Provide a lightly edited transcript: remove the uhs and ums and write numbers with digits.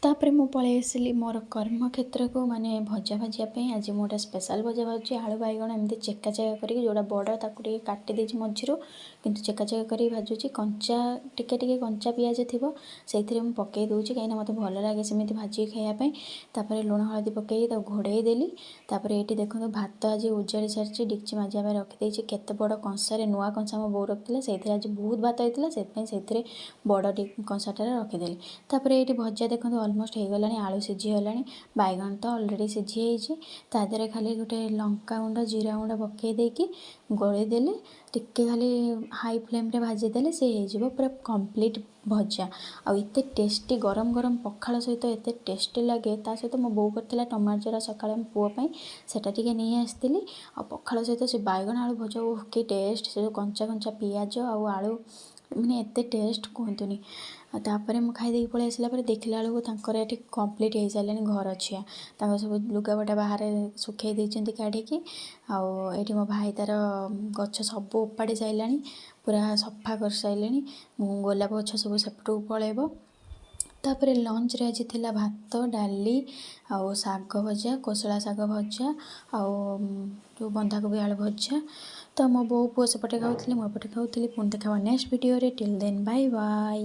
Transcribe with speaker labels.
Speaker 1: तापर मु पलि आसिली मोर कर्मक्षेत्र को माने भजा भाजापी आज मुझे स्पेशल भजा भाजी आलू बैगण एमती चेका चेका करके जोड़ा बड़ ताकू काटी देछि मझिरु किंतु चेका चेका कर भाजुची कंचा टिके टिके कंचा पियाज थी से पकई दूसरी कहीं मत भल लगे सेमती भाजी खायापी तापर लुण हलदी पकई घोड़े देली तापर ये देखो भात आज उजाड़ी सारी डिक्ची मजापी रखीदे केते बड़ कंसार नुआ कंसा मो बो रखी से आज बहुत भात होता से बड़ कंसाटे रखीदेली तापर ये भजा देखो अलमोस्ट हो गला आलू सीझीगला बैगण तो अलरेडी सीझी तादे खाली गोटे लंका गुंड जीरा गुंड पकई देकी गोलेदेले टिके खाली हाई फ्लेम रे भाजीदेले से हो पूरा कंप्लीट भजा आते टेस्टी गरम गरम पखाल सहित एत टेस्टी लगे ता सहित मो बो करथिला टमाटर जरा सकाଳେ मो पुओ पई सेटा टिके नहीं आसतिली आ पखाल सहित से बैगण आलू भजा के टेस्ट से कंचा कंचा पियाज आलू मैंने एत टेस्ट कहतुनि तापर मुझे खाई पलि आसला देखला बेलू ये कम्प्लीट हो सारे घर छिया सब लुगापटा बाहर सुखे देती काढ़ी आठी मो भाई तार गछ सब उपाड़ी सारा पूरा सफा कर सारे गोलाप गछ सब सेपटू पलैब तापर लंच रे आज थिला भात डाली आउ साग भजा कोसला साग भजा आउ जो बंधाकोबी आलू भजा तो मो बो पुओ सेपटे खाऊली मो एपटे खाऊली पुणी देखा next video till then bye bye.